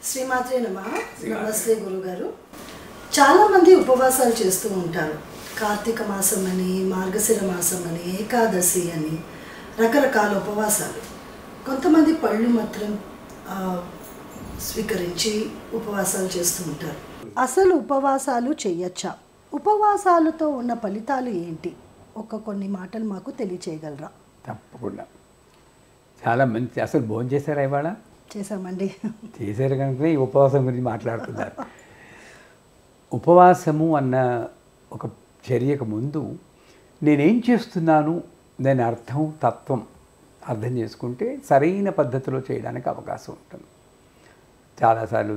శ్రీమాత్రే నమః. నమస్తే గురుగారు. చాలామంది ఉపవాసాలు చేస్తూ ఉంటారు. కార్తీక మాసం అని, మార్గశిర మాసం అని, ఏకాదశి అని రకరకాల ఉపవాసాలు. కొంతమంది పళ్ళు మాత్రం స్వీకరించి ఉపవాసాలు చేస్తూ ఉంటారు. అసలు ఉపవాసాలు చేయొచ్చా? ఉపవాసాలతో ఉన్న ఫలితాలు ఏంటి? కొన్ని మాటలు మాకు తెలియచేయగలరా? తప్పకుండా. చాలా మంచి. అసలు భోజనం చేశారా ఇవాళ? చేశామండి. చేశారు కనుక ఈ ఉపవాసం గురించి మాట్లాడుతున్నారు. ఉపవాసము అన్న ఒక చర్యకు ముందు నేనేం చేస్తున్నాను దాని అర్థం తత్వం అర్థం చేసుకుంటే సరైన పద్ధతిలో చేయడానికి అవకాశం ఉంటుంది. చాలాసార్లు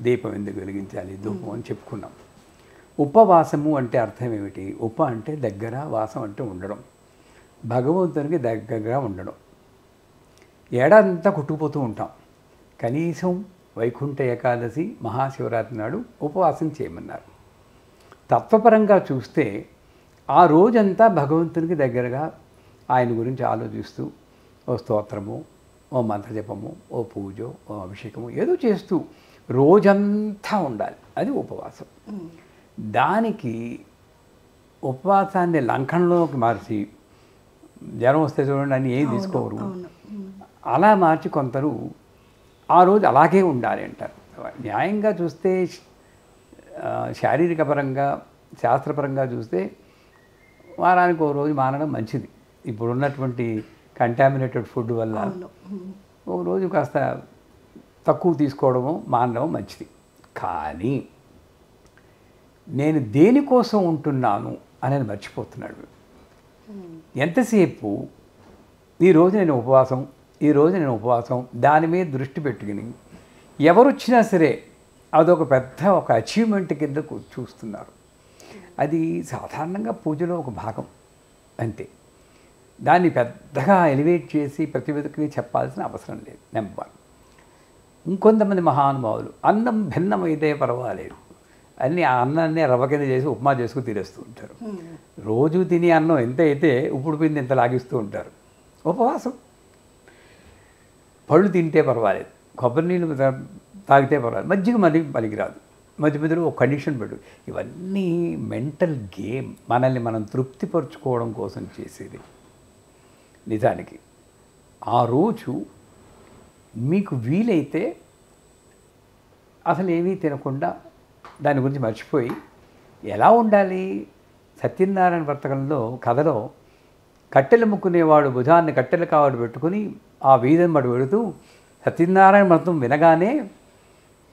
దీపం ఎందుకు వెలిగించాలి, ధూపం అని చెప్పుకున్నాం. ఉపవాసము అంటే అర్థం ఏమిటి? ఉప అంటే దగ్గర, వాసం అంటే ఉండడం, భగవంతునికి దగ్గరగా ఉండడం. ఏడాదంతా కొట్టుకుపోతూ ఉంటాం. కనీసం వైకుంఠ ఏకాదశి, మహాశివరాత్రి నాడు ఉపవాసం చేయమన్నారు. తత్వపరంగా చూస్తే ఆ రోజంతా భగవంతునికి దగ్గరగా ఆయన గురించి ఆలోచిస్తూ ఓ స్తోత్రము, ఓ మంత్రజపము, ఓ పూజో, ఓ అభిషేకము ఏదో చేస్తూ రోజంతా ఉండాలి. అది ఉపవాసం. దానికి ఉపవాసాన్ని లంకణలోకి మార్చి జ్వరం వస్తే చూడండి అని ఏం తీసుకోరు, అలా మార్చి కొందరు ఆ రోజు అలాగే ఉండాలి అంటారు. న్యాయంగా చూస్తే శారీరక పరంగా, శాస్త్రపరంగా చూస్తే వారానికి ఒక రోజు మానడం మంచిది. ఇప్పుడున్నటువంటి కంటామినేటెడ్ ఫుడ్ వల్ల ఒక రోజు కాస్త తక్కువ తీసుకోవడము, మానడం మంచిది. కానీ నేను దేనికోసం ఉంటున్నాను అనేది మర్చిపోతున్నాడు. ఎంతసేపు ఈరోజు నేను ఉపవాసం దాని మీద దృష్టి పెట్టుకుని ఎవరు వచ్చినా సరే అదొక పెద్ద అచీవ్మెంట్ కింద చూస్తున్నారు. అది సాధారణంగా పూజలో ఒక భాగం అంతే. దాన్ని పెద్దగా ఎలివేట్ చేసి ప్రతి ఒక్కరికి చెప్పాల్సిన అవసరం లేదు. నెంబర్ 1. ఇంకొంతమంది మహానుభావులు అన్నం భిన్నమైతే పర్వాలేదు అన్ని ఆ అన్నాన్ని రవ్వ కింద చేసి ఉప్మా చేసుకుని తినేస్తూ ఉంటారు. రోజు తినే అన్నం ఎంత అయితే ఇప్పుడు పిండి ఎంత లాగిస్తూ ఉంటారు. ఉపవాసం. పళ్ళు తింటే పర్వాలేదు, కొబ్బరి నీళ్ళు తాగితే పర్వాలేదు, మజ్జిగ మళ్ళీ పలికిరాదు, మధ్యలో ఒక కండిషన్ పెట్టు. ఇవన్నీ మెంటల్ గేమ్, మనల్ని మనం తృప్తిపరచుకోవడం కోసం చేసేది. నిజానికి ఆ రోజు మీకు వీలైతే అసలు ఏమీ తినకుండా దాని గురించి మర్చిపోయి ఎలా ఉండాలి? సత్యనారాయణ వర్తకంలో కథలో కట్టెలు ముక్కునేవాడు భుజాన్ని కట్టెల కావడు పెట్టుకుని ఆ వీధంబడి వెళుతూ సత్యనారాయణ వ్రతం వినగానే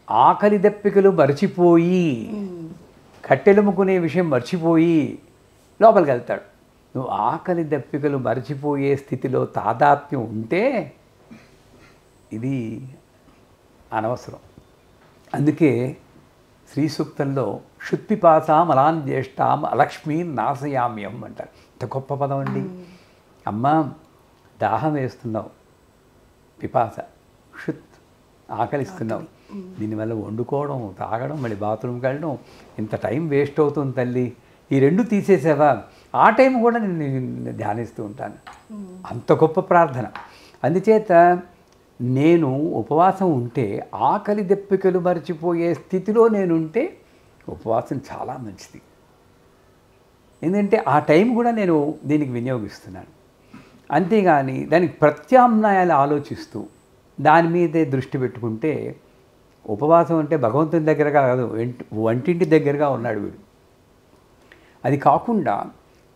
ఆకలి దప్పికలు మర్చిపోయి, కట్టెలు ముక్కునే విషయం మర్చిపోయి లోపలికి వెళ్తాడు. నువ్వు ఆకలి దప్పికలు మర్చిపోయే స్థితిలో తాదాత్మ్యం ఉంటే ఇది అనవసరం. అందుకే శ్రీ సూక్తంలో శుత్పిపాసాం అలాన్ జ్యేష్ఠాం అలక్ష్మీన్ నాశయామ్యం అంటారు. ఇంత గొప్ప పదం అండి. అమ్మ దాహం వేస్తున్నావు, పిపాస, షుత్ ఆకలిస్తున్నావు, దీనివల్ల వండుకోవడం, తాగడం, మళ్ళీ బాత్రూమ్కి వెళ్ళడం, ఇంత టైం వేస్ట్ అవుతుంది తల్లి, ఈ రెండు తీసేసావా? ఆ టైం కూడా నేను ధ్యానిస్తూ ఉంటాను. అంత గొప్ప ప్రార్థన. అందుచేత నేను ఉపవాసం ఉంటే ఆకలి దెప్పికలు మర్చిపోయే స్థితిలో నేనుంటే ఉపవాసం చాలా మంచిది. ఎందుకంటే ఆ టైం కూడా నేను దీనికి వినియోగిస్తున్నాను. అంతేగాని దానికి ప్రత్యామ్నాయాలు ఆలోచిస్తూ దాని మీదే దృష్టి పెట్టుకుంటే ఉపవాసం అంటే భగవంతుని దగ్గరగా కాదు, వంటింటి దగ్గరగా ఉన్నాడు వీడు. అది కాకుండా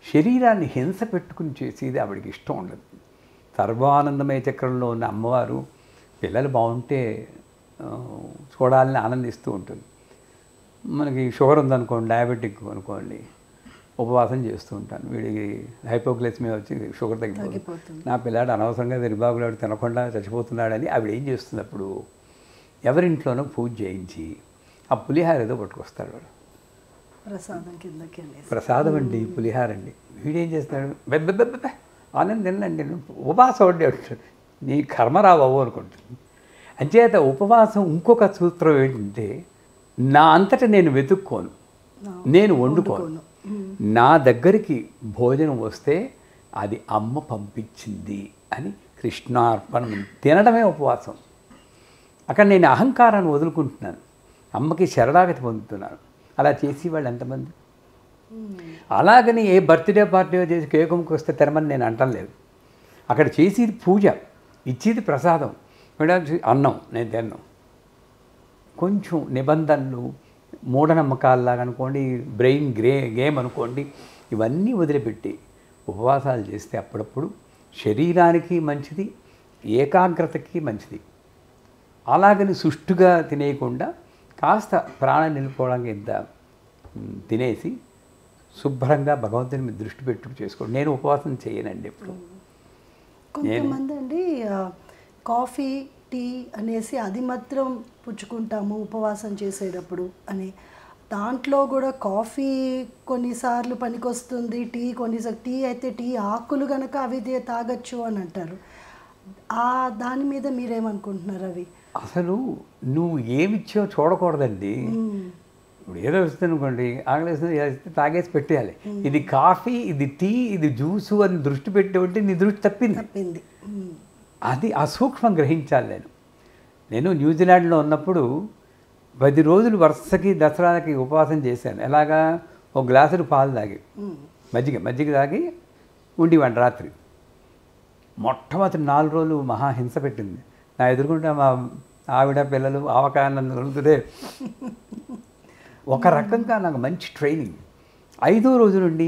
శరీరాన్ని హింస పెట్టుకుని చేసేది ఆవిడికి ఇష్టం ఉండదు. సర్వానందమయ చక్రంలో ఉన్న అమ్మవారు పిల్లలు బాగుంటే చూడాలని ఆనందిస్తూ ఉంటుంది. మనకి షుగర్ ఉందనుకోండి, డయాబెటిక్ అనుకోండి, ఉపవాసం చేస్తూ ఉంటాను. వీడికి హైపోగ్లైసిమియా వచ్చి షుగర్ తగ్గిపోతుంది. నా పిల్లాడు అనవసరంగా నిర్బాగులాడు తినకుండా చచ్చిపోతున్నాడని ఆవిడ ఏం చేస్తుంది? అప్పుడు ఎవరింట్లోనో పూజ చేయించి ఆ పులిహార ఏదో పట్టుకొస్తాడు వాడు. ప్రసాదం అండి, పులిహార అండి. వీడేం చేస్తాడు? బెబ్బెబ్బెబ్బె ఆనందం తినండి, ఉపవాసం అండి అంటాడు. నీ కర్మరావు అనుకుంటుంది. అంచేత ఉపవాసం ఇంకొక సూత్రం ఏంటంటే, నా అంతటా నేను వెతుక్కోను, నేను వండుకోను. నా దగ్గరికి భోజనం వస్తే అది అమ్మ పంపించింది అని కృష్ణార్పణం తినడమే ఉపవాసం. అక్కడ నేను అహంకారాన్ని వదులుకుంటున్నాను, అమ్మకి శరణాగతి పొందుతున్నాను. అలా చేసి వాళ్ళు ఎంతమంది? అలాగని ఏ బర్త్డే పార్టీ చేసి కేకుకి వస్తే తెరమని నేను అంటలేదు. అక్కడ చేసేది పూజ, ఇచ్చేది ప్రసాదం, అన్నం నేను తిన్నాం. కొంచెం నిబంధనలు, మూఢనమ్మకాల్లాగా అనుకోండి, బ్రెయిన్ గేమ్ అనుకోండి, ఇవన్నీ వదిలిపెట్టి ఉపవాసాలు చేస్తే అప్పుడప్పుడు శరీరానికి మంచిది, ఏకాగ్రతకి మంచిది. అలాగని సుష్టుగా తినేయకుండా కాస్త ప్రాణం నిలుపుకోవడానికి ఇంత తినేసి శుభ్రంగా భగవంతుని మీద దృష్టి పెట్టుకు చేసుకోండి. నేను ఉపవాసం చేయనండి ఎప్పుడు. కొంతమంది అండి కాఫీ టీ అనేసి అది మాత్రం పుచ్చుకుంటాము ఉపవాసం చేసేటప్పుడు అని, దాంట్లో కూడా కాఫీ కొన్నిసార్లు పనికొస్తుంది, టీ అయితే టీ ఆకులు కనుక అవి తాగొచ్చు అని అంటారు. దాని మీద మీరేమనుకుంటున్నారు? అవి అసలు నువ్వు ఏమిచ్చో చూడకూడదండి. ఇప్పుడు ఏదో వస్తుంది అనుకోండి, ఆకలేస్తుంది తాగేసి పెట్టేయాలి. ఇది కాఫీ, ఇది టీ, ఇది జ్యూసు అని దృష్టి పెట్టేవంటే నీ దృష్టి తప్పింది. అది అసూక్ష్మం గ్రహించాలి. నేను న్యూజిలాండ్లో ఉన్నప్పుడు 10 రోజులు వరుసకి దసరాకి ఉపవాసం చేశాను. ఎలాగా? ఒక గ్లాసుడు పాలు తాగి, మజ్జిగ తాగి ఉండివ్వండి రాత్రి. మొట్టమొదటి 4 రోజులు మహాహింస పెట్టింది. నా ఎదుర్కొంటే మా ఆవిడ పిల్లలు ఆవకాయలు దొరుకుతుందే. ఒక రకంగా నాకు మంచి ట్రైనింగ్. 5వ రోజు నుండి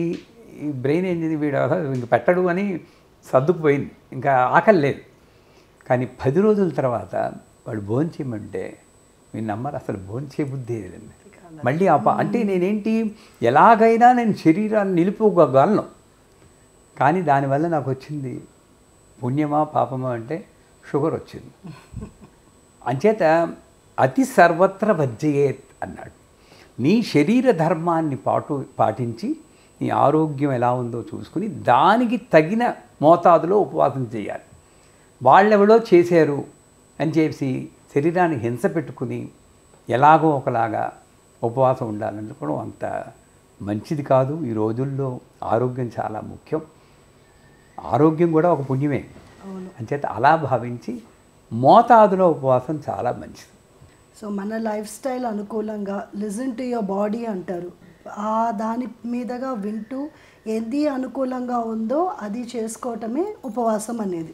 ఈ బ్రెయిన్ ఏంది, వీడు ఇంక పెట్టడు అని సర్దుకుపోయింది, ఇంకా ఆకలి లేదు. కానీ 10 రోజుల తర్వాత వాడు భోంచేయమంటే మీరు నమ్మరు, అసలు భోంచేయబుద్ధి లేదండి. మళ్ళీ అంటే నేనేంటి, ఎలాగైనా నేను శరీరాన్ని నిలుపుకోగలను. కానీ దానివల్ల నాకు వచ్చింది పుణ్యమా పాపమా అంటే షుగర్ వచ్చింది. అంచేత అతి సర్వత్ర వర్జయేత్ అన్నాడు. నీ శరీర ధర్మాన్ని పాటించి నీ ఆరోగ్యం ఎలా ఉందో చూసుకుని దానికి తగిన మోతాదులో ఉపవాసం చేయాలి. వాళ్ళెవడో చేశారు అని చెప్పి శరీరాన్ని హింస పెట్టుకుని ఎలాగో ఒకలాగా ఉపవాసం ఉండాలనుకోవడం అంత మంచిది కాదు. ఈ రోజుల్లో ఆరోగ్యం చాలా ముఖ్యం, ఆరోగ్యం కూడా ఒక పుణ్యమే. అంచేత అలా భావించి మోతాదులో ఉపవాసం చాలా మంచిది. సో మన లైఫ్ స్టైల్ అనుకూలంగా లిజన్ టు యువర్ బాడీ అంటారు. దాని మీదగా వింటూ ఏది అనుకూలంగా ఉందో అది చేసుకోవటమే ఉపవాసం అనేది.